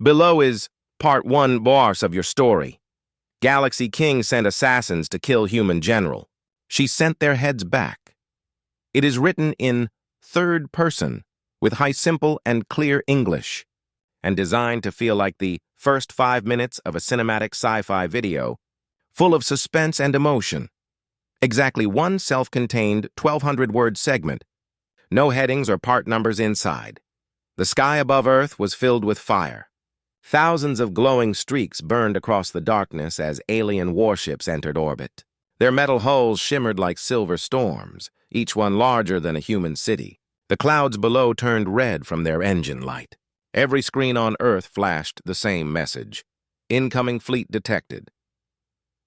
Below is part 1 boss of your story. Galaxy King sent assassins to kill human general. She sent their heads back. It is written in third person with high simple and clear English and designed to feel like the first 5 minutes of a cinematic sci-fi video, full of suspense and emotion. Exactly one self-contained 1,200-word segment. No headings or part numbers inside. The sky above Earth was filled with fire. Thousands of glowing streaks burned across the darkness as alien warships entered orbit. Their metal hulls shimmered like silver storms, each one larger than a human city. The clouds below turned red from their engine light. Every screen on Earth flashed the same message. Incoming fleet detected.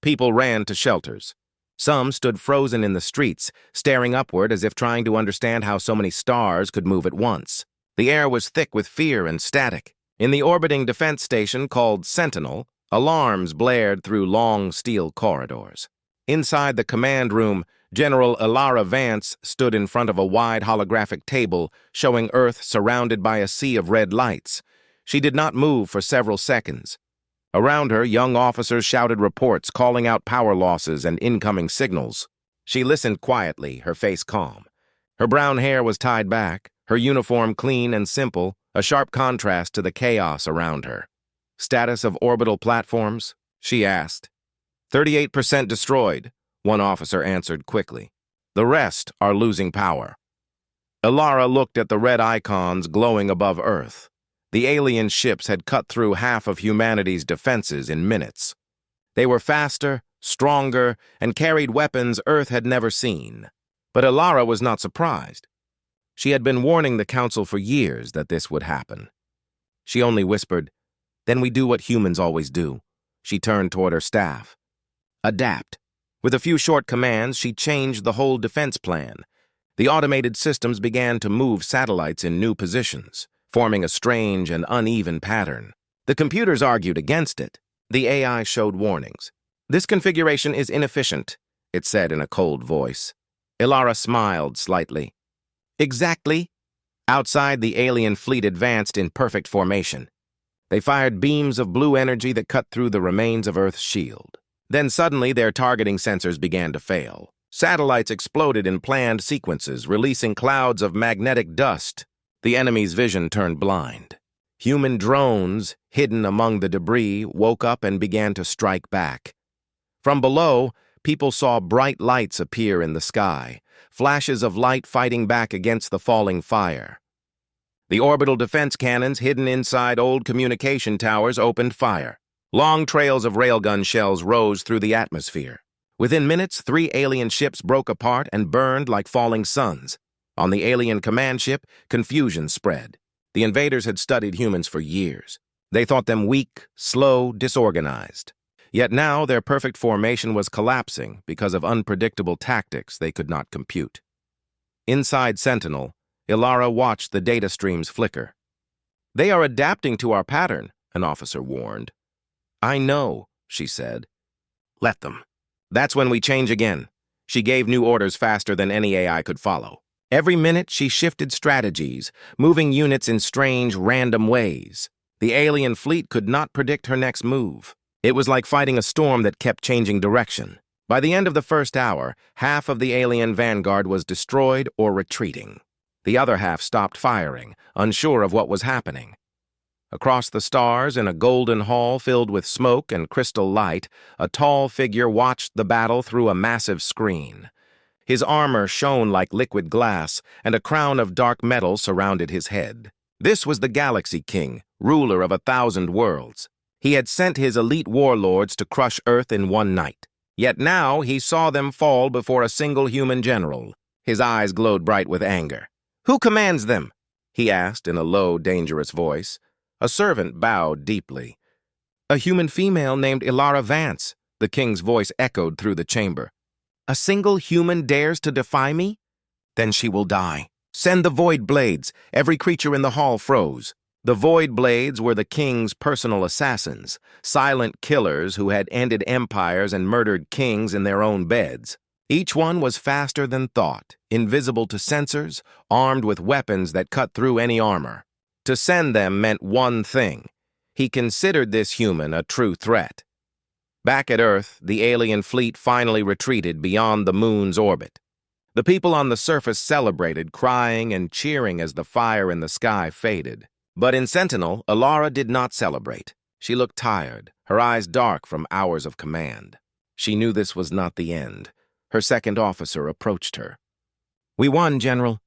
People ran to shelters. Some stood frozen in the streets, staring upward as if trying to understand how so many stars could move at once. The air was thick with fear and static. In the orbiting defense station called Sentinel, alarms blared through long steel corridors. Inside the command room, General Ilara Vance stood in front of a wide holographic table showing Earth surrounded by a sea of red lights. She did not move for several seconds. Around her, young officers shouted reports calling out power losses and incoming signals. She listened quietly, her face calm. Her brown hair was tied back, her uniform clean and simple, a sharp contrast to the chaos around her. "Status of orbital platforms?" she asked. 38% destroyed, one officer answered quickly. The rest are losing power. Ilara looked at the red icons glowing above Earth. The alien ships had cut through half of humanity's defenses in minutes. They were faster, stronger, and carried weapons Earth had never seen. But Ilara was not surprised. She had been warning the Council for years that this would happen. She only whispered, "Then we do what humans always do." She turned toward her staff. "Adapt." With a few short commands, she changed the whole defense plan. The automated systems began to move satellites in new positions, forming a strange and uneven pattern. The computers argued against it. The AI showed warnings. "This configuration is inefficient," it said in a cold voice. Ilara smiled slightly. "Exactly." Outside, the alien fleet advanced in perfect formation. They fired beams of blue energy that cut through the remains of Earth's shield. Then suddenly, their targeting sensors began to fail. Satellites exploded in planned sequences, releasing clouds of magnetic dust. The enemy's vision turned blind. Human drones, hidden among the debris, woke up and began to strike back. From below, people saw bright lights appear in the sky, flashes of light fighting back against the falling fire. The orbital defense cannons hidden inside old communication towers opened fire. Long trails of railgun shells rose through the atmosphere. Within minutes, 3 alien ships broke apart and burned like falling suns. On the alien command ship, confusion spread. The invaders had studied humans for years. They thought them weak, slow, disorganized. Yet now their perfect formation was collapsing because of unpredictable tactics they could not compute. Inside Sentinel, Ilara watched the data streams flicker. "They are adapting to our pattern," an officer warned. "I know," she said. "Let them." That's when we change again. She gave new orders faster than any AI could follow. Every minute, she shifted strategies, moving units in strange, random ways. The alien fleet could not predict her next move. It was like fighting a storm that kept changing direction. By the end of the first hour, half of the alien vanguard was destroyed or retreating. The other half stopped firing, unsure of what was happening. Across the stars, in a golden hall filled with smoke and crystal light, a tall figure watched the battle through a massive screen. His armor shone like liquid glass, and a crown of dark metal surrounded his head. This was the Galaxy King, ruler of 1,000 worlds. He had sent his elite warlords to crush Earth in one night. Yet now he saw them fall before a single human general. His eyes glowed bright with anger. "Who commands them?" he asked in a low, dangerous voice. A servant bowed deeply. "A human female named Ilara Vance," the king's voice echoed through the chamber. "A single human dares to defy me? Then she will die. Send the Void Blades." Every creature in the hall froze. The Void Blades were the king's personal assassins, silent killers who had ended empires and murdered kings in their own beds. Each one was faster than thought, invisible to sensors, armed with weapons that cut through any armor. To send them meant one thing. He considered this human a true threat. Back at Earth, the alien fleet finally retreated beyond the moon's orbit. The people on the surface celebrated, crying and cheering as the fire in the sky faded. But in Sentinel, Alara did not celebrate. She looked tired, her eyes dark from hours of command. She knew this was not the end. Her second officer approached her. "We won, General.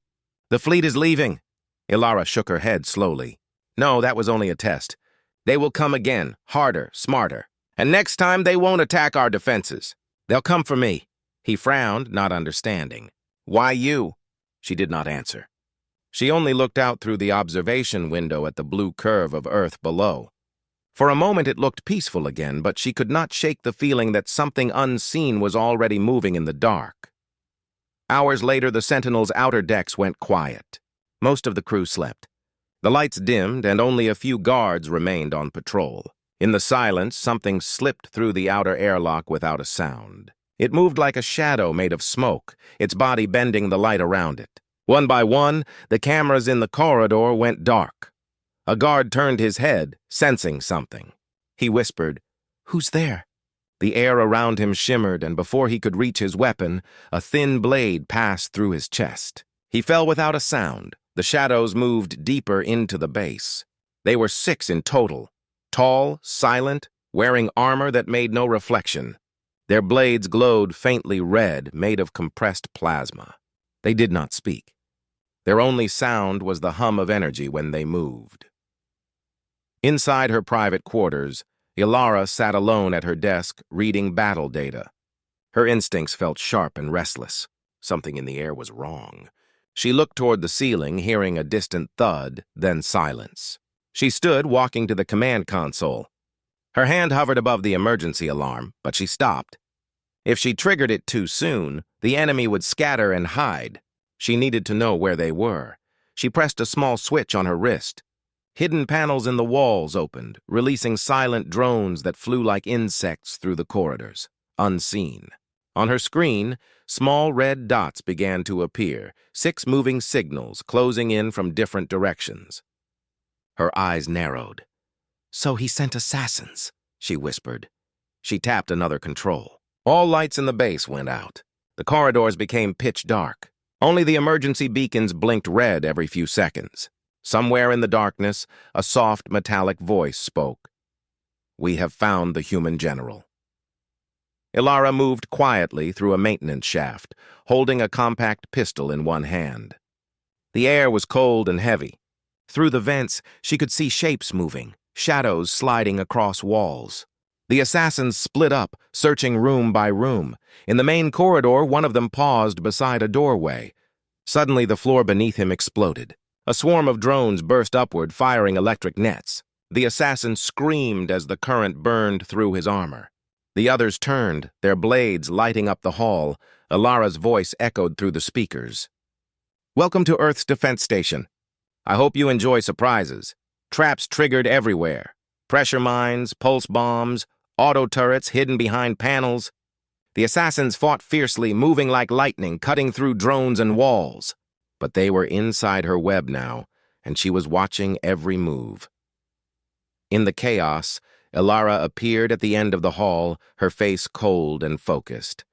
The fleet is leaving." Alara shook her head slowly. "No, that was only a test. They will come again, harder, smarter. And next time they won't attack our defenses. They'll come for me." He frowned, not understanding. "Why you?" She did not answer. She only looked out through the observation window at the blue curve of Earth below. For a moment it looked peaceful again, but she could not shake the feeling that something unseen was already moving in the dark. Hours later, the Sentinel's outer decks went quiet. Most of the crew slept. The lights dimmed, and only a few guards remained on patrol. In the silence, something slipped through the outer airlock without a sound. It moved like a shadow made of smoke, its body bending the light around it. One by one, the cameras in the corridor went dark. A guard turned his head, sensing something. He whispered, "Who's there?" The air around him shimmered, and before he could reach his weapon, a thin blade passed through his chest. He fell without a sound. The shadows moved deeper into the base. They were 6 in total, tall, silent, wearing armor that made no reflection. Their blades glowed faintly red, made of compressed plasma. They did not speak. Their only sound was the hum of energy when they moved. Inside her private quarters, Alara sat alone at her desk, reading battle data. Her instincts felt sharp and restless. Something in the air was wrong. She looked toward the ceiling, hearing a distant thud, then silence. She stood, walking to the command console. Her hand hovered above the emergency alarm, but she stopped. If she triggered it too soon, the enemy would scatter and hide. She needed to know where they were. She pressed a small switch on her wrist. Hidden panels in the walls opened, releasing silent drones that flew like insects through the corridors, unseen. On her screen, small red dots began to appear, 6 moving signals closing in from different directions. Her eyes narrowed. "So he sent assassins," she whispered. She tapped another control. All lights in the base went out. The corridors became pitch dark. Only the emergency beacons blinked red every few seconds. Somewhere in the darkness, a soft, metallic voice spoke. "We have found the human general." Alara moved quietly through a maintenance shaft, holding a compact pistol in one hand. The air was cold and heavy. Through the vents, she could see shapes moving, shadows sliding across walls. The assassins split up, searching room by room. In the main corridor, one of them paused beside a doorway. Suddenly, the floor beneath him exploded. A swarm of drones burst upward, firing electric nets. The assassin screamed as the current burned through his armor. The others turned, their blades lighting up the hall. Alara's voice echoed through the speakers. "Welcome to Earth's defense station. I hope you enjoy surprises. Traps triggered everywhere. Pressure mines, pulse bombs, auto turrets hidden behind panels. The assassins fought fiercely, moving like lightning, cutting through drones and walls. But they were inside her web now, and she was watching every move. In the chaos, Alara appeared at the end of the hall, her face cold and focused.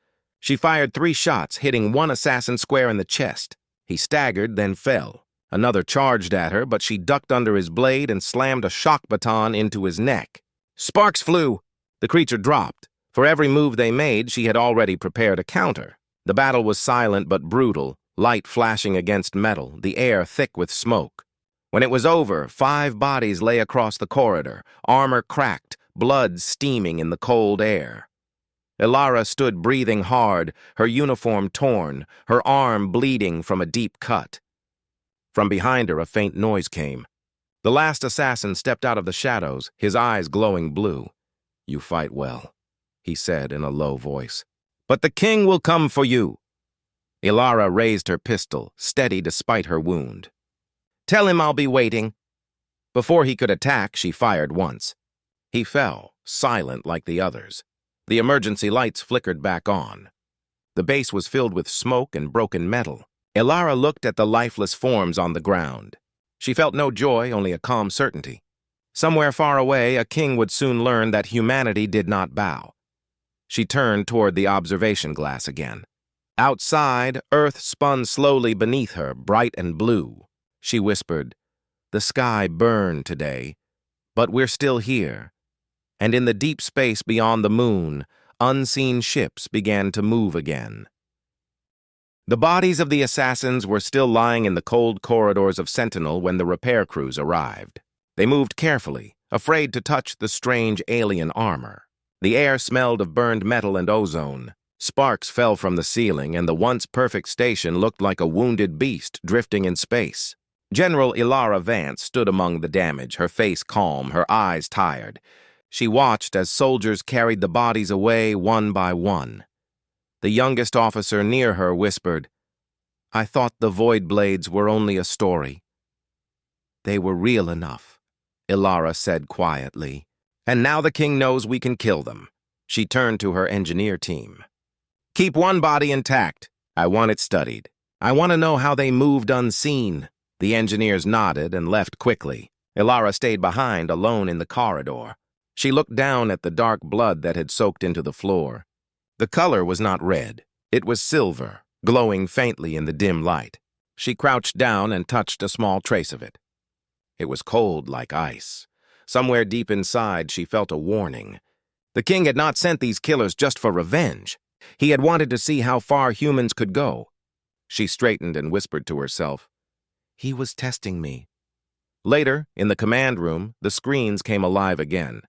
She fired 3 shots, hitting one assassin square in the chest. He staggered, then fell. Another charged at her, but she ducked under his blade and slammed a shock baton into his neck. Sparks flew. The creature dropped. For every move they made, she had already prepared a counter. The battle was silent but brutal, light flashing against metal, the air thick with smoke. When it was over, 5 bodies lay across the corridor, armor cracked, blood steaming in the cold air. Alara stood breathing hard, her uniform torn, her arm bleeding from a deep cut. From behind her, a faint noise came. The last assassin stepped out of the shadows, his eyes glowing blue. "You fight well," he said in a low voice. "But the king will come for you." Alara raised her pistol, steady despite her wound. "Tell him I'll be waiting." Before he could attack, she fired once. He fell, silent like the others. The emergency lights flickered back on. The base was filled with smoke and broken metal. Alara looked at the lifeless forms on the ground. She felt no joy, only a calm certainty. Somewhere far away, a king would soon learn that humanity did not bow. She turned toward the observation glass again. Outside, Earth spun slowly beneath her, bright and blue. She whispered, "The sky burned today, but we're still here." And in the deep space beyond the moon, unseen ships began to move again. The bodies of the assassins were still lying in the cold corridors of Sentinel when the repair crews arrived. They moved carefully, afraid to touch the strange alien armor. The air smelled of burned metal and ozone. Sparks fell from the ceiling, and the once perfect station looked like a wounded beast drifting in space. General Ilara Vance stood among the damage, her face calm, her eyes tired. She watched as soldiers carried the bodies away one by one. The youngest officer near her whispered, "I thought the Void Blades were only a story." "They were real enough," Ilara said quietly. "And now the king knows we can kill them." She turned to her engineer team. "Keep one body intact. I want it studied. I want to know how they moved unseen." The engineers nodded and left quickly. Ilara stayed behind, alone in the corridor. She looked down at the dark blood that had soaked into the floor. The color was not red. It was silver, glowing faintly in the dim light. She crouched down and touched a small trace of it. It was cold like ice. Somewhere deep inside, she felt a warning. The king had not sent these killers just for revenge. He had wanted to see how far humans could go. She straightened and whispered to herself, "He was testing me." Later, in the command room, the screens came alive again.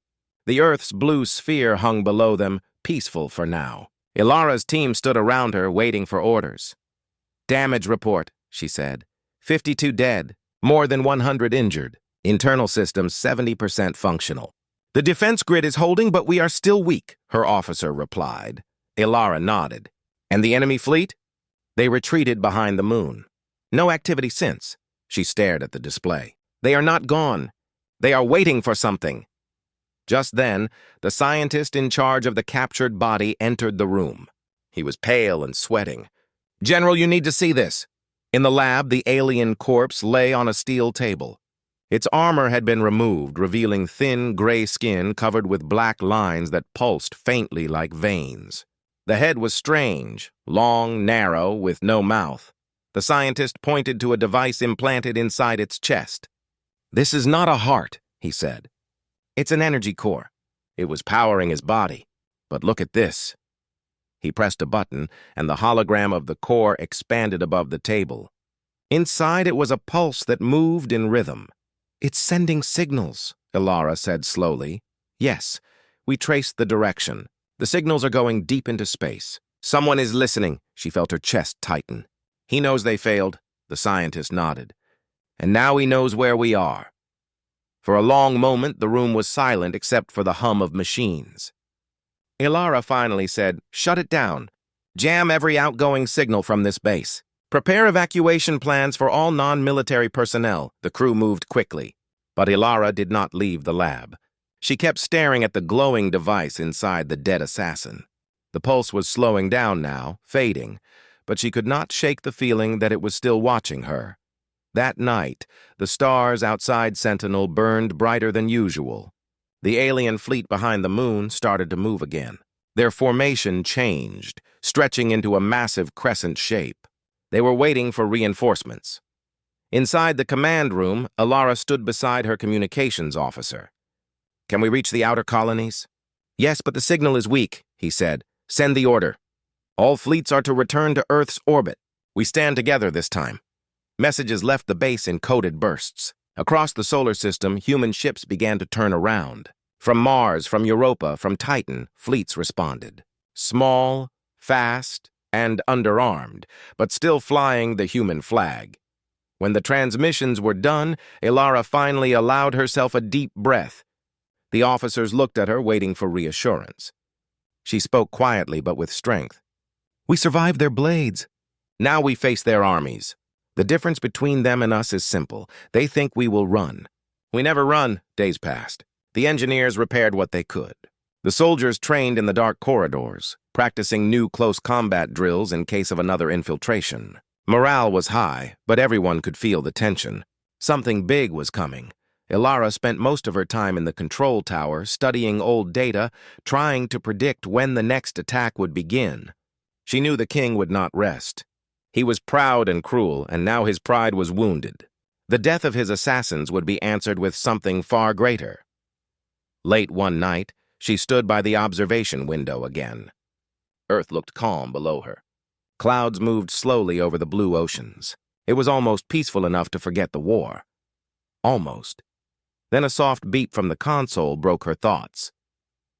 The Earth's blue sphere hung below them, peaceful for now. Ilara's team stood around her, waiting for orders. "Damage report," she said. 52 dead, more than 100 injured. Internal systems 70% functional. "The defense grid is holding, but we are still weak," her officer replied. Ilara nodded. "And the enemy fleet?" "They retreated behind the moon. No activity since." She stared at the display. "They are not gone. They are waiting for something." Just then, the scientist in charge of the captured body entered the room. He was pale and sweating. "General, you need to see this." In the lab, the alien corpse lay on a steel table. Its armor had been removed, revealing thin, gray skin covered with black lines that pulsed faintly like veins. The head was strange, long, narrow, with no mouth. The scientist pointed to a device implanted inside its chest. "This is not a heart," he said. "It's an energy core. It was powering his body. But look at this." He pressed a button, and the hologram of the core expanded above the table. Inside it was a pulse that moved in rhythm. "It's sending signals," Ilara said slowly. "Yes, we traced the direction. The signals are going deep into space. Someone is listening." She felt her chest tighten. "He knows they failed," the scientist nodded. "And now he knows where we are." For a long moment, the room was silent except for the hum of machines. Ilara finally said, "Shut it down. Jam every outgoing signal from this base. Prepare evacuation plans for all non-military personnel." The crew moved quickly. But Ilara did not leave the lab. She kept staring at the glowing device inside the dead assassin. The pulse was slowing down now, fading, but she could not shake the feeling that it was still watching her. That night, the stars outside Sentinel burned brighter than usual. The alien fleet behind the moon started to move again. Their formation changed, stretching into a massive crescent shape. They were waiting for reinforcements. Inside the command room, Ilara stood beside her communications officer. "Can we reach the outer colonies?" "Yes, but the signal is weak," he said. "Send the order. All fleets are to return to Earth's orbit. We stand together this time." Messages left the base in coded bursts. Across the solar system, human ships began to turn around. From Mars, from Europa, from Titan, fleets responded. Small, fast, and underarmed, but still flying the human flag. When the transmissions were done, Ilara finally allowed herself a deep breath. The officers looked at her, waiting for reassurance. She spoke quietly but with strength. "We survived their blades. Now we face their armies. The difference between them and us is simple. They think we will run. We never run." Days passed. The engineers repaired what they could. The soldiers trained in the dark corridors, practicing new close combat drills in case of another infiltration. Morale was high, but everyone could feel the tension. Something big was coming, Ilara spent most of her time in the control tower, studying old data, trying to predict when the next attack would begin. She knew the king would not rest. He was proud and cruel, and now his pride was wounded. The death of his assassins would be answered with something far greater. Late one night, she stood by the observation window again. Earth looked calm below her. Clouds moved slowly over the blue oceans. It was almost peaceful enough to forget the war. Almost. Then a soft beep from the console broke her thoughts.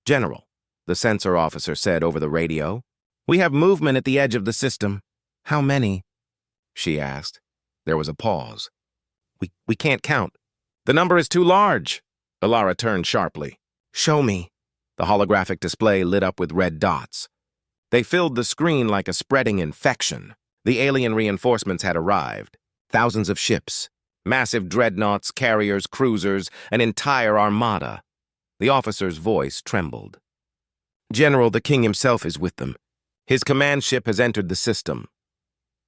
"General," the sensor officer said over the radio, "we have movement at the edge of the system." "How many?" she asked. There was a pause. We can't count. The number is too large." Ilara turned sharply. "Show me." The holographic display lit up with red dots. They filled the screen like a spreading infection. The alien reinforcements had arrived. Thousands of ships. Massive dreadnoughts, carriers, cruisers, an entire armada. The officer's voice trembled. "General, the king himself is with them. His command ship has entered the system."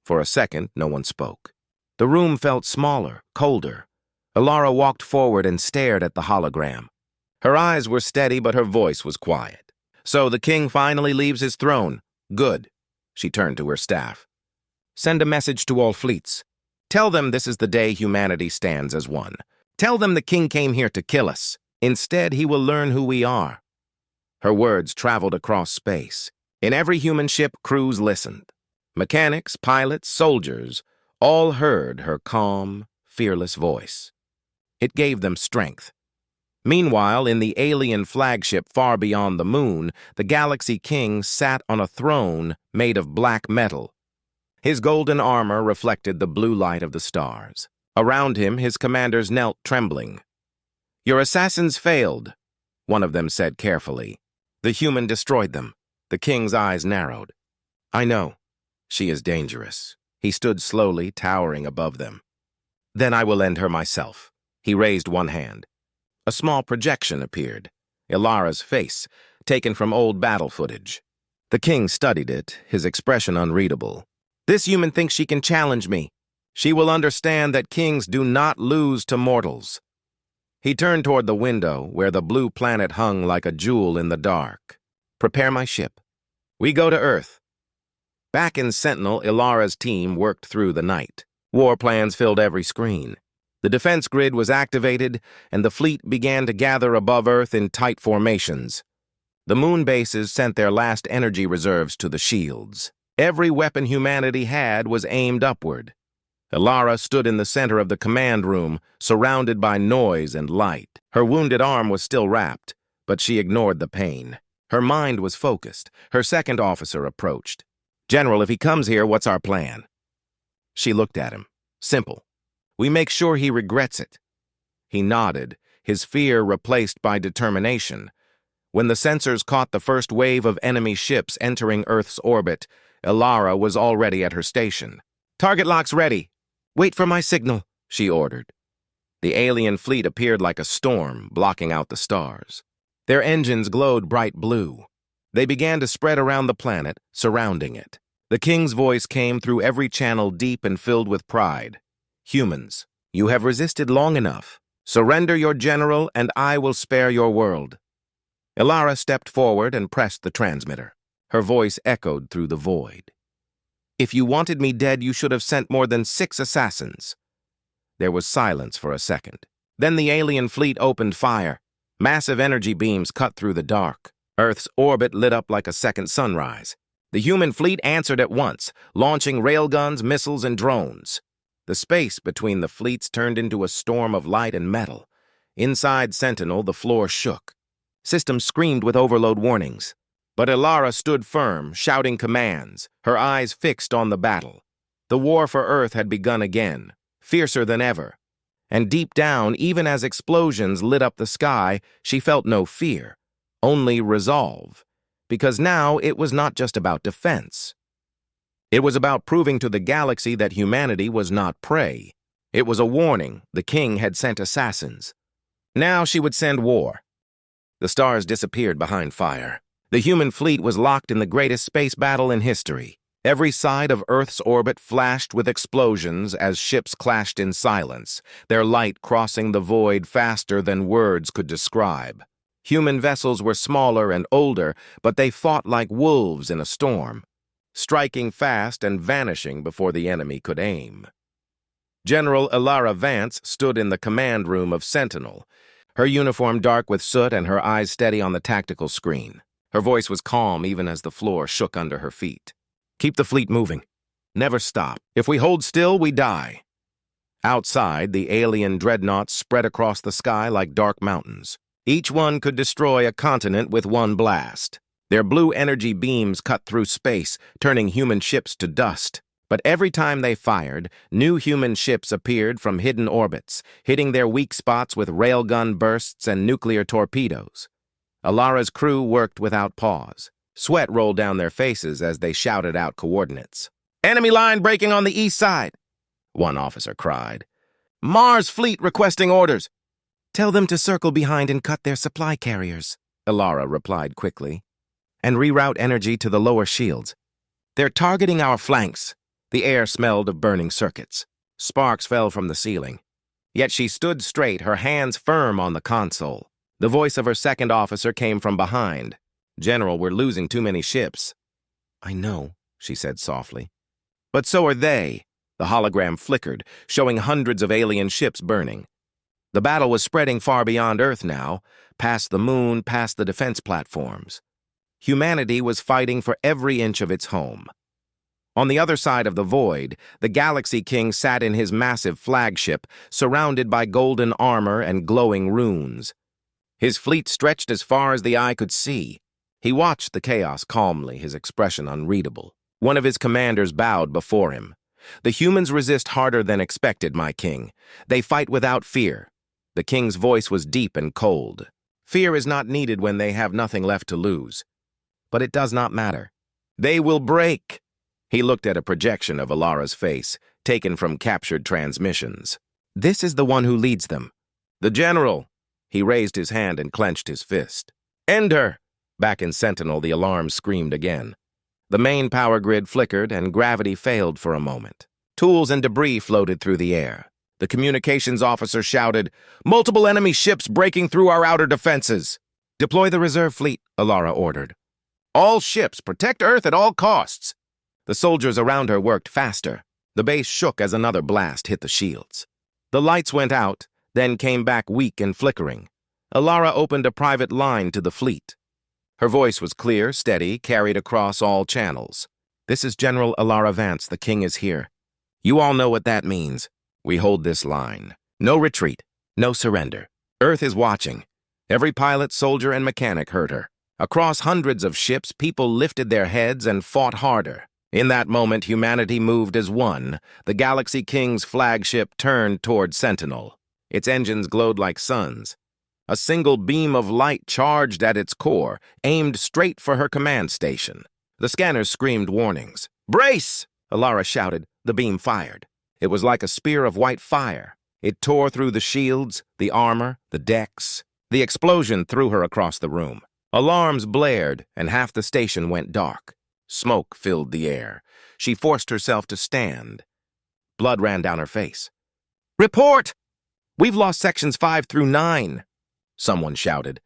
For a second, no one spoke. The room felt smaller, colder. Ilara walked forward and stared at the hologram. Her eyes were steady, but her voice was quiet. "So the king finally leaves his throne. Good." She turned to her staff. "Send a message to all fleets. Tell them this is the day humanity stands as one. Tell them the king came here to kill us. Instead, he will learn who we are." Her words traveled across space. In every human ship, crews listened. Mechanics, pilots, soldiers, all heard her calm, fearless voice. It gave them strength. Meanwhile, in the alien flagship far beyond the moon, the Galaxy King sat on a throne made of black metal. His golden armor reflected the blue light of the stars. Around him, his commanders knelt trembling. "Your assassins failed," one of them said carefully. "The human destroyed them." The king's eyes narrowed. "I know. She is dangerous." He stood slowly, towering above them. "Then I will end her myself." He raised one hand. A small projection appeared, Ilara's face, taken from old battle footage. The king studied it, his expression unreadable. "This human thinks she can challenge me. She will understand that kings do not lose to mortals." He turned toward the window, where the blue planet hung like a jewel in the dark. "Prepare my ship. We go to Earth." Back in Sentinel, Ilara's team worked through the night. War plans filled every screen. The defense grid was activated, and the fleet began to gather above Earth in tight formations. The moon bases sent their last energy reserves to the shields. Every weapon humanity had was aimed upward. Ilara stood in the center of the command room, surrounded by noise and light. Her wounded arm was still wrapped, but she ignored the pain. Her mind was focused. Her second officer approached. "General, if he comes here, what's our plan?" She looked at him. "Simple. We make sure he regrets it." He nodded, his fear replaced by determination. When the sensors caught the first wave of enemy ships entering Earth's orbit, Ilara was already at her station. "Target locks ready. Wait for my signal," she ordered. The alien fleet appeared like a storm, blocking out the stars. Their engines glowed bright blue. They began to spread around the planet, surrounding it. The king's voice came through every channel, deep and filled with pride. "Humans, you have resisted long enough. Surrender your general, and I will spare your world." Ilara stepped forward and pressed the transmitter. Her voice echoed through the void. "If you wanted me dead, you should have sent more than 6 assassins." There was silence for a second. Then the alien fleet opened fire. Massive energy beams cut through the dark. Earth's orbit lit up like a second sunrise. The human fleet answered at once, launching railguns, missiles, and drones. The space between the fleets turned into a storm of light and metal. Inside Sentinel, the floor shook. Systems screamed with overload warnings. But Ilara stood firm, shouting commands, her eyes fixed on the battle. The war for Earth had begun again, fiercer than ever. And deep down, even as explosions lit up the sky, she felt no fear, only resolve. Because now it was not just about defense. It was about proving to the galaxy that humanity was not prey. It was a warning the king had sent assassins. Now she would send war. The stars disappeared behind fire. The human fleet was locked in the greatest space battle in history. Every side of Earth's orbit flashed with explosions as ships clashed in silence, their light crossing the void faster than words could describe. Human vessels were smaller and older, but they fought like wolves in a storm, striking fast and vanishing before the enemy could aim. General Ilara Vance stood in the command room of Sentinel, her uniform dark with soot and her eyes steady on the tactical screen. Her voice was calm even as the floor shook under her feet. "Keep the fleet moving. Never stop. If we hold still, we die." Outside, the alien dreadnoughts spread across the sky like dark mountains. Each one could destroy a continent with one blast. Their blue energy beams cut through space, turning human ships to dust. But every time they fired, new human ships appeared from hidden orbits, hitting their weak spots with railgun bursts and nuclear torpedoes. Ilara's crew worked without pause. Sweat rolled down their faces as they shouted out coordinates. "Enemy line breaking on the east side," one officer cried. "Mars fleet requesting orders." "Tell them to circle behind and cut their supply carriers," Ilara replied quickly, "and reroute energy to the lower shields. They're targeting our flanks." The air smelled of burning circuits. Sparks fell from the ceiling. Yet she stood straight, her hands firm on the console. The voice of her second officer came from behind. "General, we're losing too many ships." "I know," she said softly. "But so are they." The hologram flickered, showing hundreds of alien ships burning. The battle was spreading far beyond Earth now, past the moon, past the defense platforms. Humanity was fighting for every inch of its home. On the other side of the void, the Galaxy King sat in his massive flagship, surrounded by golden armor and glowing runes. His fleet stretched as far as the eye could see. He watched the chaos calmly, his expression unreadable. One of his commanders bowed before him. "The humans resist harder than expected, my king. They fight without fear." The king's voice was deep and cold. "Fear is not needed when they have nothing left to lose. But it does not matter. They will break." He looked at a projection of Ilara's face, taken from captured transmissions. "This is the one who leads them." "The general." He raised his hand and clenched his fist. "End her!" Back in Sentinel, the alarm screamed again. The main power grid flickered and gravity failed for a moment. Tools and debris floated through the air. The communications officer shouted, "Multiple enemy ships breaking through our outer defenses." "Deploy the reserve fleet," Ilara ordered. "All ships, protect Earth at all costs." The soldiers around her worked faster. The base shook as another blast hit the shields. The lights went out, then came back weak and flickering. Ilara opened a private line to the fleet. Her voice was clear, steady, carried across all channels. "This is General Ilara Vance. The king is here. You all know what that means. We hold this line. No retreat, no surrender. Earth is watching." Every pilot, soldier, and mechanic heard her. Across hundreds of ships, people lifted their heads and fought harder. In that moment, humanity moved as one. The Galaxy King's flagship turned toward Sentinel. Its engines glowed like suns. A single beam of light charged at its core, aimed straight for her command station. The scanners screamed warnings. "Brace!" Ilara shouted. The beam fired. It was like a spear of white fire. It tore through the shields, the armor, the decks. The explosion threw her across the room. Alarms blared, and half the station went dark. Smoke filled the air. She forced herself to stand. Blood ran down her face. "Report! We've lost sections 5 through 9. Someone shouted.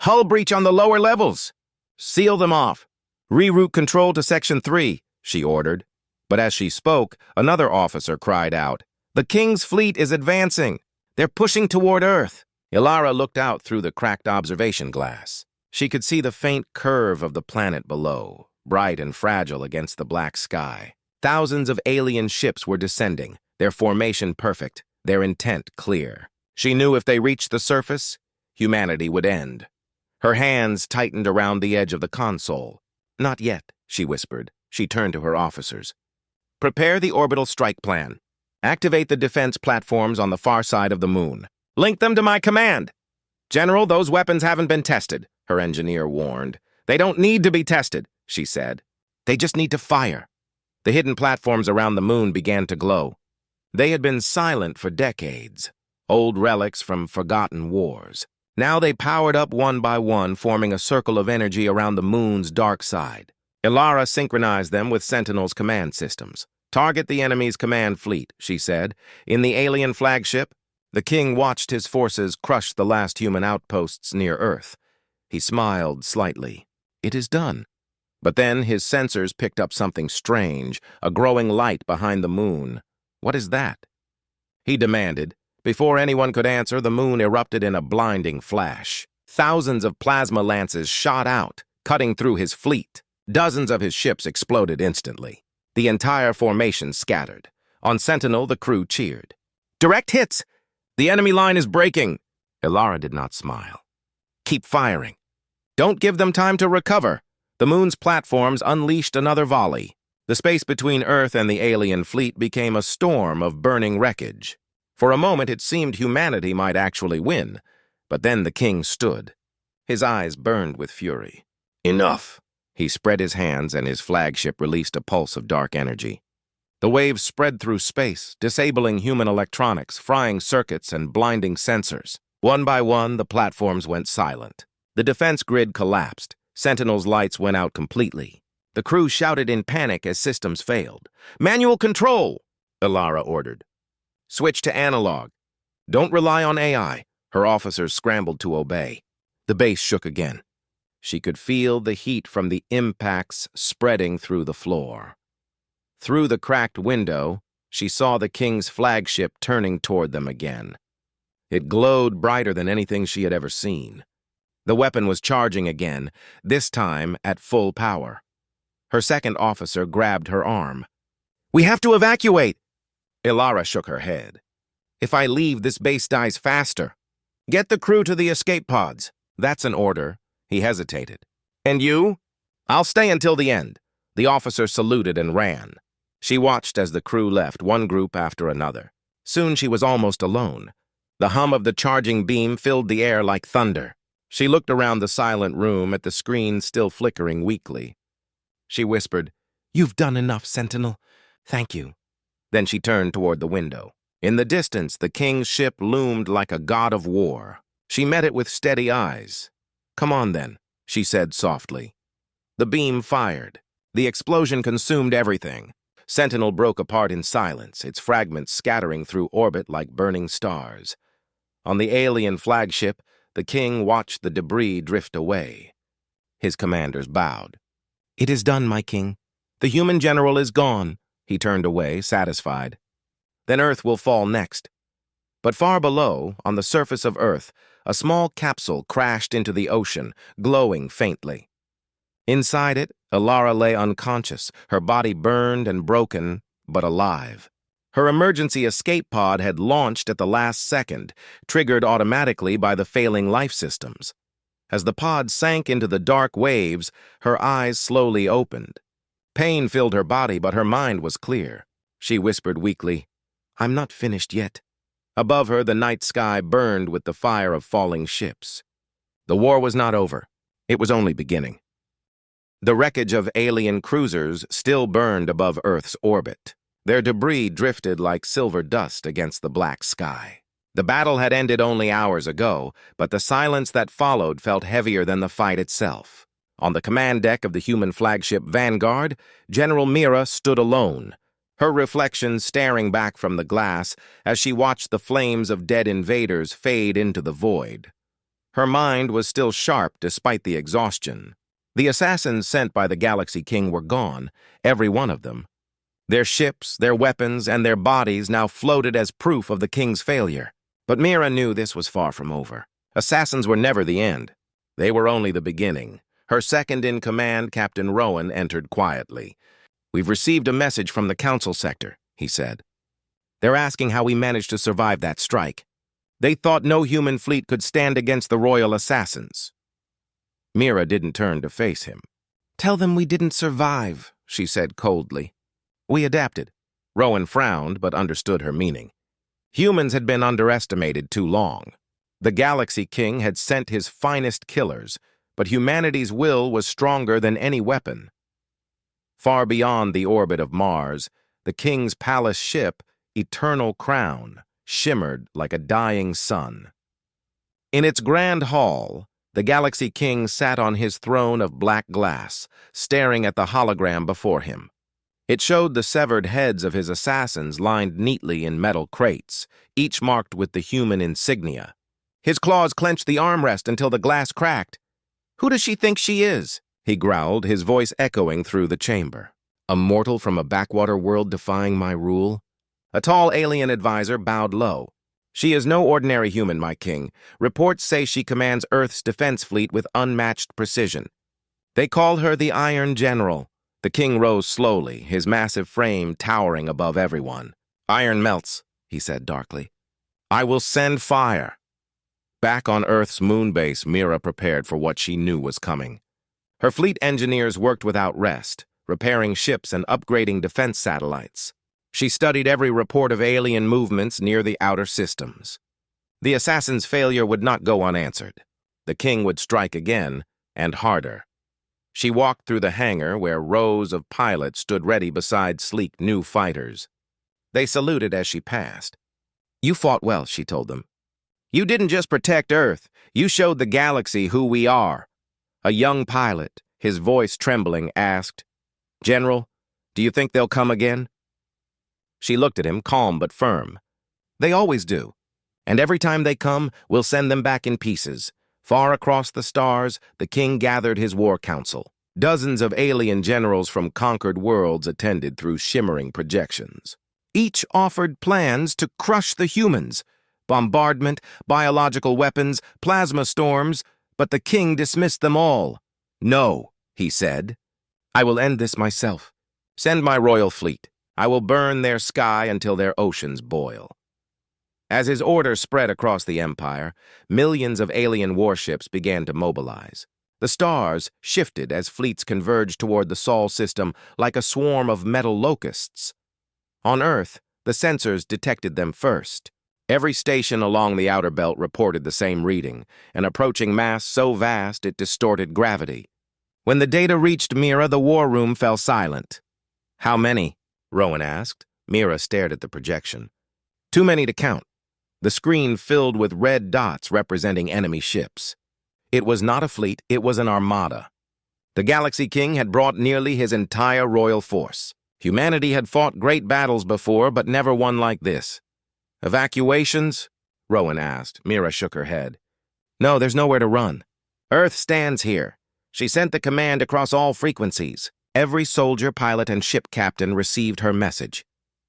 "Hull breach on the lower levels. Seal them off. Reroute control to section 3, she ordered. But as she spoke, another officer cried out, "The King's fleet is advancing. They're pushing toward Earth." Ilara looked out through the cracked observation glass. She could see the faint curve of the planet below, bright and fragile against the black sky. Thousands of alien ships were descending, their formation perfect, their intent clear. She knew if they reached the surface, humanity would end. Her hands tightened around the edge of the console. "Not yet," she whispered. She turned to her officers. "Prepare the orbital strike plan. Activate the defense platforms on the far side of the moon. Link them to my command." "General, those weapons haven't been tested," her engineer warned. "They don't need to be tested," she said. "They just need to fire." The hidden platforms around the moon began to glow. They had been silent for decades, old relics from forgotten wars. Now they powered up one by one, forming a circle of energy around the moon's dark side. Ilara synchronized them with Sentinel's command systems. "Target the enemy's command fleet," she said. In the alien flagship, the king watched his forces crush the last human outposts near Earth. He smiled slightly. "It is done." But then his sensors picked up something strange, a growing light behind the moon. "What is that?" he demanded. Before anyone could answer, the moon erupted in a blinding flash. Thousands of plasma lances shot out, cutting through his fleet. Dozens of his ships exploded instantly. The entire formation scattered. On Sentinel, the crew cheered. "Direct hits! The enemy line is breaking!" Ilara did not smile. "Keep firing. Don't give them time to recover." The moon's platforms unleashed another volley. The space between Earth and the alien fleet became a storm of burning wreckage. For a moment, it seemed humanity might actually win, but then the king stood. His eyes burned with fury. "Enough!" He spread his hands, and his flagship released a pulse of dark energy. The waves spread through space, disabling human electronics, frying circuits, and blinding sensors. One by one, the platforms went silent. The defense grid collapsed. Sentinel's lights went out completely. The crew shouted in panic as systems failed. "Manual control!" Ilara ordered. "Switch to analog. Don't rely on AI." Her officers scrambled to obey. The base shook again. She could feel the heat from the impacts spreading through the floor. Through the cracked window, she saw the king's flagship turning toward them again. It glowed brighter than anything she had ever seen. The weapon was charging again, this time at full power. Her second officer grabbed her arm. "We have to evacuate!" Ilara shook her head. "If I leave, this base dies faster. Get the crew to the escape pods." "That's an order." He hesitated. "And you?" "I'll stay until the end." The officer saluted and ran. She watched as the crew left, one group after another. Soon she was almost alone. The hum of the charging beam filled the air like thunder. She looked around the silent room at the screen still flickering weakly. She whispered, "You've done enough, Sentinel. Thank you." Then she turned toward the window. In the distance, the king's ship loomed like a god of war. She met it with steady eyes. "Come on, then," she said softly. The beam fired. The explosion consumed everything. Sentinel broke apart in silence, its fragments scattering through orbit like burning stars. On the alien flagship, the king watched the debris drift away. His commanders bowed. "It is done, my king. The human general is gone." He turned away, satisfied. "Then Earth will fall next." But far below, on the surface of Earth, a small capsule crashed into the ocean, glowing faintly. Inside it, Ilara lay unconscious, her body burned and broken, but alive. Her emergency escape pod had launched at the last second, triggered automatically by the failing life systems. As the pod sank into the dark waves, her eyes slowly opened. Pain filled her body, but her mind was clear. She whispered weakly, "I'm not finished yet." Above her, the night sky burned with the fire of falling ships. The war was not over. It was only beginning. The wreckage of alien cruisers still burned above Earth's orbit. Their debris drifted like silver dust against the black sky. The battle had ended only hours ago, but the silence that followed felt heavier than the fight itself. On the command deck of the human flagship Vanguard, General Mira stood alone, her reflection staring back from the glass as she watched the flames of dead invaders fade into the void. Her mind was still sharp despite the exhaustion. The assassins sent by the Galaxy King were gone, every one of them. Their ships, their weapons, and their bodies now floated as proof of the King's failure. But Mira knew this was far from over. Assassins were never the end. They were only the beginning. Her second-in-command, Captain Rowan, entered quietly. "We've received a message from the Council Sector," he said. "They're asking how we managed to survive that strike. They thought no human fleet could stand against the royal assassins." Mira didn't turn to face him. "Tell them we didn't survive," she said coldly. "We adapted." Rowan frowned, but understood her meaning. Humans had been underestimated too long. The Galaxy King had sent his finest killers, but humanity's will was stronger than any weapon. Far beyond the orbit of Mars, the King's palace ship, Eternal Crown, shimmered like a dying sun. In its grand hall, The Galaxy King sat on his throne of black glass, staring at the hologram before him. It showed the severed heads of his assassins lined neatly in metal crates, each marked with the human insignia. His claws clenched the armrest until the glass cracked. "Who does she think she is?" he growled, his voice echoing through the chamber. "A mortal from a backwater world defying my rule?" A tall alien advisor bowed low. "She is no ordinary human, my king. Reports say she commands Earth's defense fleet with unmatched precision. They call her the Iron General." The king rose slowly, his massive frame towering above everyone. "Iron melts," he said darkly. "I will send fire." Back on Earth's moon base, Mira prepared for what she knew was coming. Her fleet engineers worked without rest, repairing ships and upgrading defense satellites. She studied every report of alien movements near the outer systems. The assassin's failure would not go unanswered. The king would strike again, and harder. She walked through the hangar where rows of pilots stood ready beside sleek new fighters. They saluted as she passed. "You fought well," she told them. "You didn't just protect Earth, you showed the galaxy who we are." A young pilot, his voice trembling, asked, "General, do you think they'll come again?" She looked at him, calm but firm. "They always do. And every time they come, we'll send them back in pieces." Far across the stars, the king gathered his war council. Dozens of alien generals from conquered worlds attended through shimmering projections. Each offered plans to crush the humans. Bombardment, biological weapons, plasma storms, but the king dismissed them all. "No," he said. "I will end this myself. Send my royal fleet. I will burn their sky until their oceans boil." As his order spread across the empire, millions of alien warships began to mobilize. The stars shifted as fleets converged toward the Sol system like a swarm of metal locusts. On Earth, the sensors detected them first. Every station along the outer belt reported the same reading, an approaching mass so vast it distorted gravity. When the data reached Mira, the war room fell silent. "How many?" Rowan asked. Mira stared at the projection. "Too many to count." The screen filled with red dots representing enemy ships. It was not a fleet, it was an armada. The Galaxy King had brought nearly his entire royal force. Humanity had fought great battles before, but never one like this. "Evacuations?" Rowan asked. Mira shook her head. "No, there's nowhere to run. Earth stands here." She sent the command across all frequencies. Every soldier, pilot, and ship captain received her message.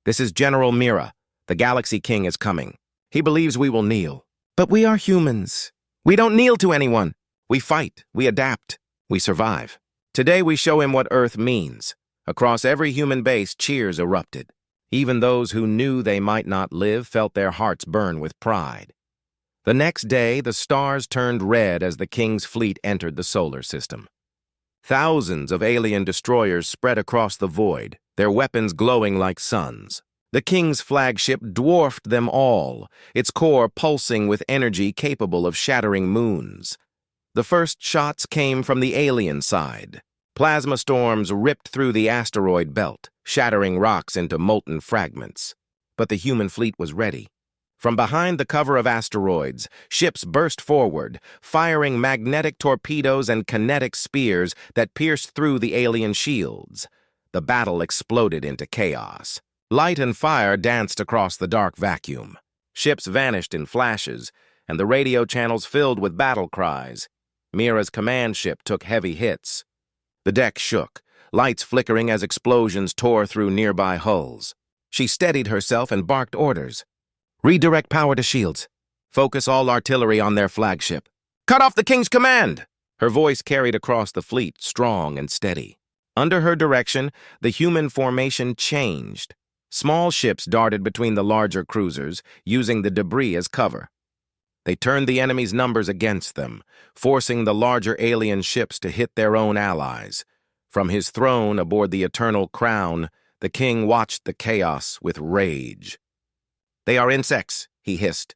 "This is General Mira. The Galaxy King is coming. He believes we will kneel. But we are humans. We don't kneel to anyone. We fight, we adapt, we survive." Today we show him what Earth means. Across every human base, cheers erupted. Even those who knew they might not live felt their hearts burn with pride. The next day, the stars turned red as the King's fleet entered the solar system. Thousands of alien destroyers spread across the void, their weapons glowing like suns. The King's flagship dwarfed them all, its core pulsing with energy capable of shattering moons. The first shots came from the alien side. Plasma storms ripped through the asteroid belt, shattering rocks into molten fragments. But the human fleet was ready. From behind the cover of asteroids, ships burst forward, firing magnetic torpedoes and kinetic spears that pierced through the alien shields. The battle exploded into chaos. Light and fire danced across the dark vacuum. Ships vanished in flashes, and the radio channels filled with battle cries. Mira's command ship took heavy hits. The deck shook, lights flickering as explosions tore through nearby hulls. She steadied herself and barked orders. "Redirect power to shields. Focus all artillery on their flagship. Cut off the King's command!" Her voice carried across the fleet, strong and steady. Under her direction, the human formation changed. Small ships darted between the larger cruisers, using the debris as cover. They turned the enemy's numbers against them, forcing the larger alien ships to hit their own allies. From his throne aboard the Eternal Crown, the king watched the chaos with rage. "They are insects," he hissed.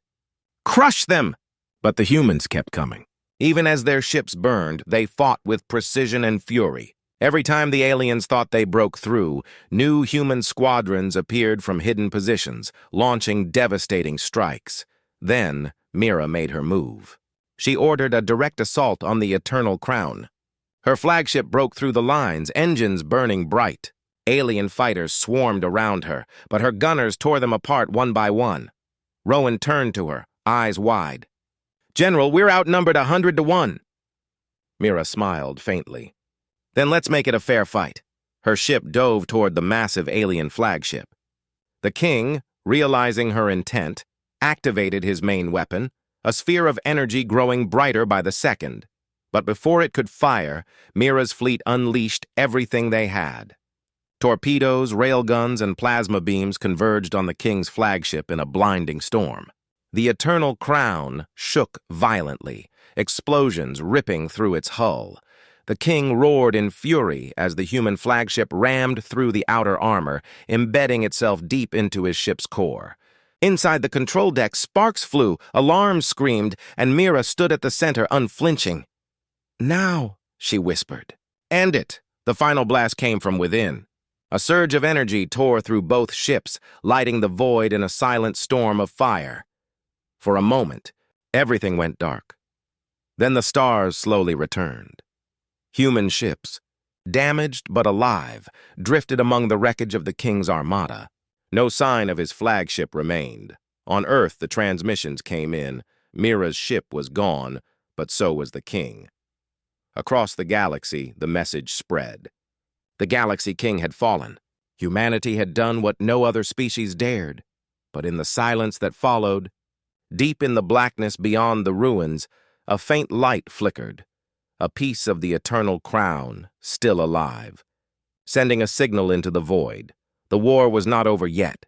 "Crush them!" But the humans kept coming. Even as their ships burned, they fought with precision and fury. Every time the aliens thought they broke through, new human squadrons appeared from hidden positions, launching devastating strikes. Then, Mira made her move. She ordered a direct assault on the Eternal Crown. Her flagship broke through the lines, engines burning bright. Alien fighters swarmed around her, but her gunners tore them apart one by one. Rowan turned to her, eyes wide. "General, we're outnumbered 100 to 1. Mira smiled faintly. "Then let's make it a fair fight." Her ship dove toward the massive alien flagship. The king, realizing her intent, activated his main weapon, a sphere of energy growing brighter by the second. But before it could fire, Mira's fleet unleashed everything they had. Torpedoes, railguns, and plasma beams converged on the king's flagship in a blinding storm. The Eternal Crown shook violently, explosions ripping through its hull. The king roared in fury as the human flagship rammed through the outer armor, embedding itself deep into his ship's core. Inside the control deck, sparks flew, alarms screamed, and Mira stood at the center, unflinching. "Now," she whispered. "End it." The final blast came from within. A surge of energy tore through both ships, lighting the void in a silent storm of fire. For a moment, everything went dark. Then the stars slowly returned. Human ships, damaged but alive, drifted among the wreckage of the king's armada. No sign of his flagship remained. On Earth, the transmissions came in. Mira's ship was gone, but so was the king. Across the galaxy, the message spread. The Galaxy King had fallen. Humanity had done what no other species dared. But in the silence that followed, deep in the blackness beyond the ruins, a faint light flickered. A piece of the Eternal Crown, still alive, sending a signal into the void. The war was not over yet.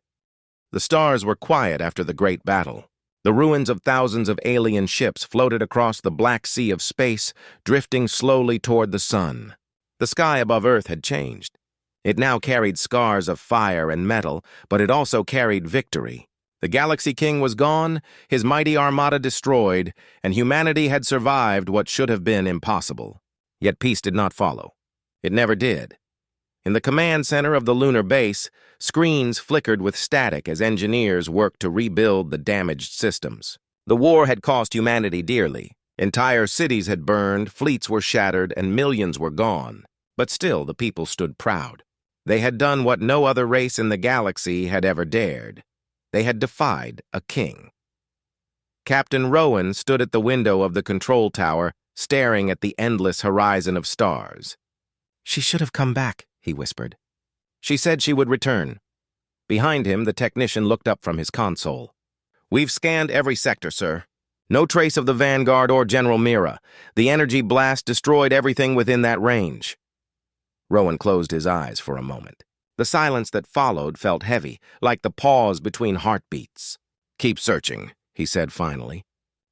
The stars were quiet after the great battle. The ruins of thousands of alien ships floated across the black sea of space, drifting slowly toward the sun. The sky above Earth had changed. It now carried scars of fire and metal, but it also carried victory. The Galaxy King was gone, his mighty armada destroyed, and humanity had survived what should have been impossible. Yet peace did not follow. It never did. In the command center of the lunar base, screens flickered with static as engineers worked to rebuild the damaged systems. The war had cost humanity dearly. Entire cities had burned, fleets were shattered, and millions were gone. But still, the people stood proud. They had done what no other race in the galaxy had ever dared. They had defied a king. Captain Rowan stood at the window of the control tower, staring at the endless horizon of stars. "She should have come back," he whispered. "She said she would return." Behind him, the technician looked up from his console. "We've scanned every sector, sir. No trace of the Vanguard or General Mira. The energy blast destroyed everything within that range." Rowan closed his eyes for a moment. The silence that followed felt heavy, like the pause between heartbeats. "Keep searching," he said finally.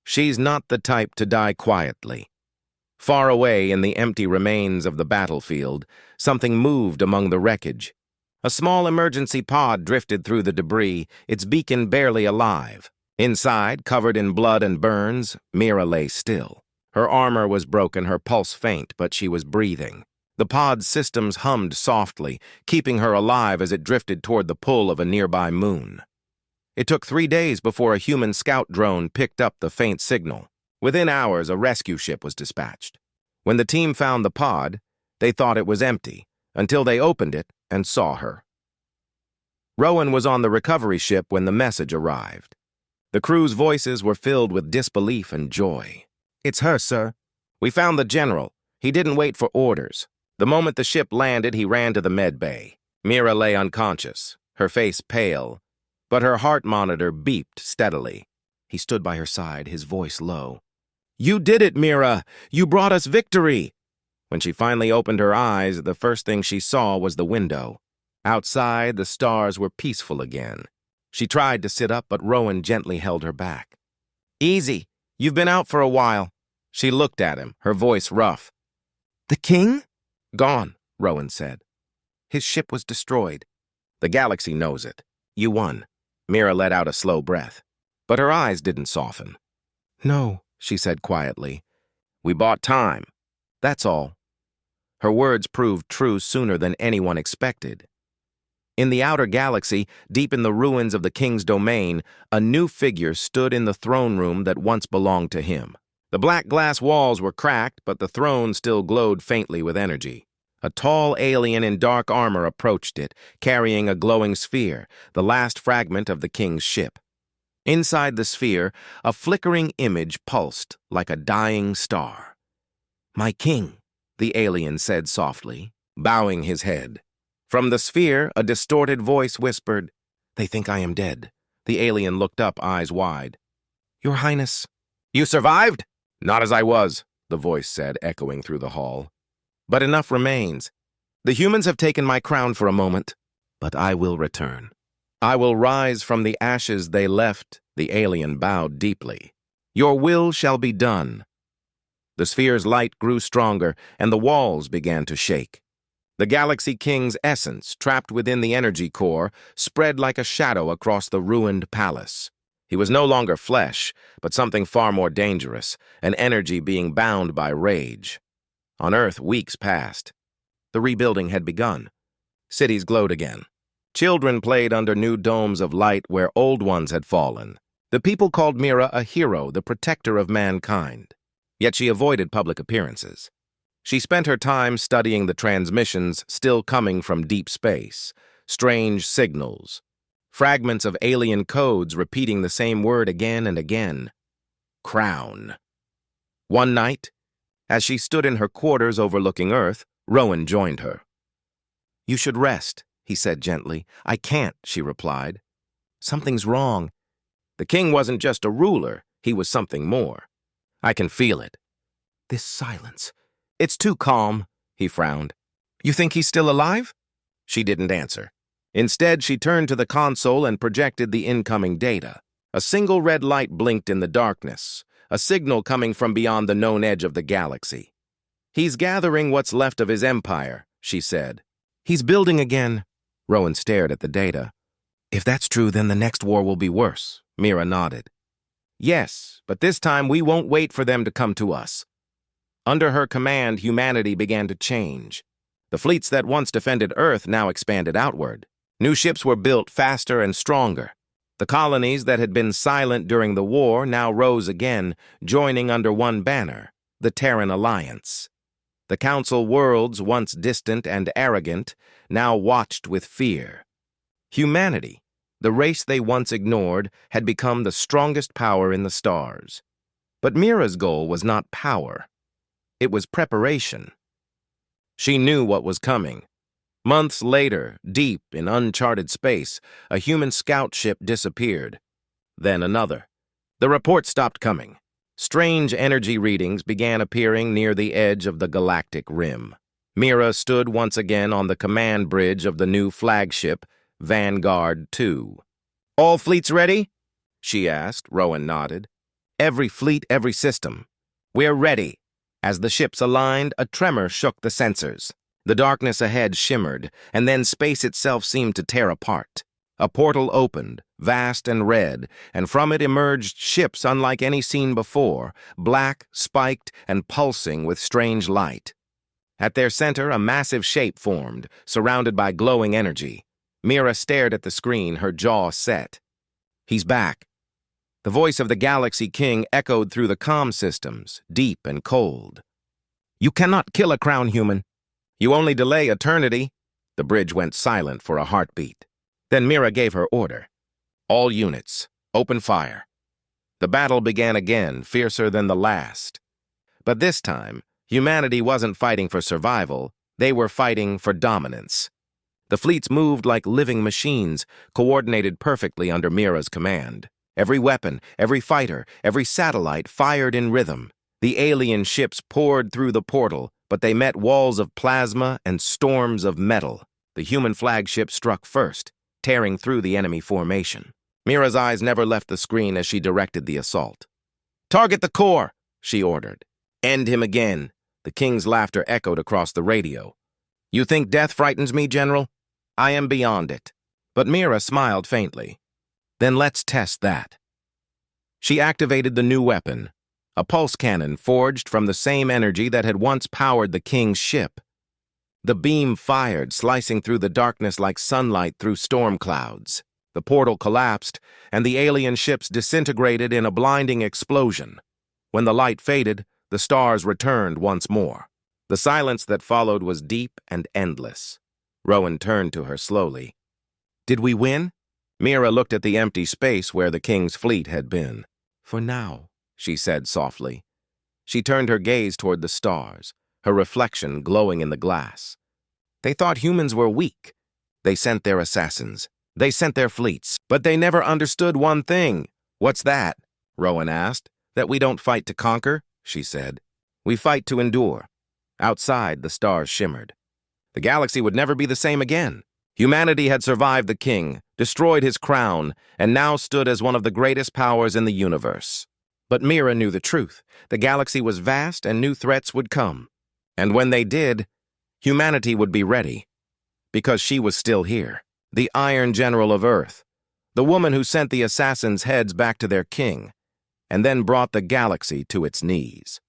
"She's not the type to die quietly." Far away in the empty remains of the battlefield, something moved among the wreckage. A small emergency pod drifted through the debris, its beacon barely alive. Inside, covered in blood and burns, Mira lay still. Her armor was broken, her pulse faint, but she was breathing. The pod's systems hummed softly, keeping her alive as it drifted toward the pull of a nearby moon. It took 3 days before a human scout drone picked up the faint signal. Within hours, a rescue ship was dispatched. When the team found the pod, they thought it was empty, until they opened it and saw her. Rowan was on the recovery ship when the message arrived. The crew's voices were filled with disbelief and joy. "It's her, sir. We found the general. He didn't wait for orders. The moment the ship landed, he ran to the med bay. Mira lay unconscious, her face pale, but her heart monitor beeped steadily. He stood by her side, his voice low. "You did it, Mira! You brought us victory!" When she finally opened her eyes, the first thing she saw was the window. Outside, the stars were peaceful again. She tried to sit up, but Rowan gently held her back. "Easy. You've been out for a while." She looked at him, her voice rough. "The king?" "Gone," Rowan said. "His ship was destroyed. The galaxy knows it. You won." Mira let out a slow breath, but her eyes didn't soften. "No," she said quietly. "We bought time. That's all." Her words proved true sooner than anyone expected. In the outer galaxy, deep in the ruins of the king's domain, a new figure stood in the throne room that once belonged to him. The black glass walls were cracked, but the throne still glowed faintly with energy. A tall alien in dark armor approached it, carrying a glowing sphere, the last fragment of the king's ship. Inside the sphere, a flickering image pulsed like a dying star. "My king," the alien said softly, bowing his head. From the sphere, a distorted voice whispered, "They think I am dead." The alien looked up, eyes wide. "Your Highness." "You survived?" "Not as I was," the voice said, echoing through the hall. "But enough remains. The humans have taken my crown for a moment, but I will return. I will rise from the ashes they left," the alien bowed deeply. "Your will shall be done." The sphere's light grew stronger, and the walls began to shake. The Galaxy King's essence, trapped within the energy core, spread like a shadow across the ruined palace. He was no longer flesh, but something far more dangerous, an energy being bound by rage. On Earth, weeks passed. The rebuilding had begun. Cities glowed again. Children played under new domes of light where old ones had fallen. The people called Mira a hero, the protector of mankind. Yet she avoided public appearances. She spent her time studying the transmissions still coming from deep space, strange signals, fragments of alien codes repeating the same word again and again. Crown. One night, as she stood in her quarters overlooking Earth, Rowan joined her. "You should rest," he said gently. "I can't," she replied. "Something's wrong." The king wasn't just a ruler, he was something more. "I can feel it." "This silence. It's too calm," he frowned. "You think he's still alive?" She didn't answer. Instead, she turned to the console and projected the incoming data. A single red light blinked in the darkness, a signal coming from beyond the known edge of the galaxy. "He's gathering what's left of his empire," she said. "He's building again." Rowan stared at the data. "If that's true, then the next war will be worse," Mira nodded. "Yes, but this time we won't wait for them to come to us." Under her command, humanity began to change. The fleets that once defended Earth now expanded outward. New ships were built faster and stronger. The colonies that had been silent during the war now rose again, joining under one banner, the Terran Alliance. The Council worlds, once distant and arrogant, now watched with fear. Humanity, the race they once ignored, had become the strongest power in the stars. But Mira's goal was not power. It was preparation. She knew what was coming. Months later, deep in uncharted space, a human scout ship disappeared. Then another. The reports stopped coming. Strange energy readings began appearing near the edge of the galactic rim. Mira stood once again on the command bridge of the new flagship, Vanguard 2. "All fleets ready?" she asked. Rowan nodded. "Every fleet, every system. We're ready." As the ships aligned, a tremor shook the sensors. The darkness ahead shimmered, and then space itself seemed to tear apart. A portal opened, vast and red, and from it emerged ships unlike any seen before, black, spiked, and pulsing with strange light. At their center, a massive shape formed, surrounded by glowing energy. Mira stared at the screen, her jaw set. "He's back." The voice of the Galaxy King echoed through the comm systems, deep and cold. "You cannot kill a crown human. You only delay eternity." The bridge went silent for a heartbeat. Then Mira gave her order. "All units, open fire." The battle began again, fiercer than the last. But this time, humanity wasn't fighting for survival, they were fighting for dominance. The fleets moved like living machines, coordinated perfectly under Mira's command. Every weapon, every fighter, every satellite fired in rhythm. The alien ships poured through the portal, but they met walls of plasma and storms of metal. The human flagship struck first, tearing through the enemy formation. Mira's eyes never left the screen as she directed the assault. "Target the core," she ordered. "End him again." The king's laughter echoed across the radio. "You think death frightens me, General? I am beyond it." But Mira smiled faintly. "Then let's test that." She activated the new weapon, a pulse cannon forged from the same energy that had once powered the king's ship. The beam fired, slicing through the darkness like sunlight through storm clouds. The portal collapsed, and the alien ships disintegrated in a blinding explosion. When the light faded, the stars returned once more. The silence that followed was deep and endless. Rowan turned to her slowly. "Did we win?" Mira looked at the empty space where the king's fleet had been. "For now," she said softly. She turned her gaze toward the stars, her reflection glowing in the glass. "They thought humans were weak. They sent their assassins. They sent their fleets. But they never understood one thing." "What's that?" Rowan asked. "That we don't fight to conquer," she said. "We fight to endure." Outside, the stars shimmered. The galaxy would never be the same again. Humanity had survived the king, destroyed his crown, and now stood as one of the greatest powers in the universe. But Mira knew the truth. The galaxy was vast and new threats would come. And when they did, humanity would be ready. Because she was still here, the Iron General of Earth, the woman who sent the assassins' heads back to their king, and then brought the galaxy to its knees.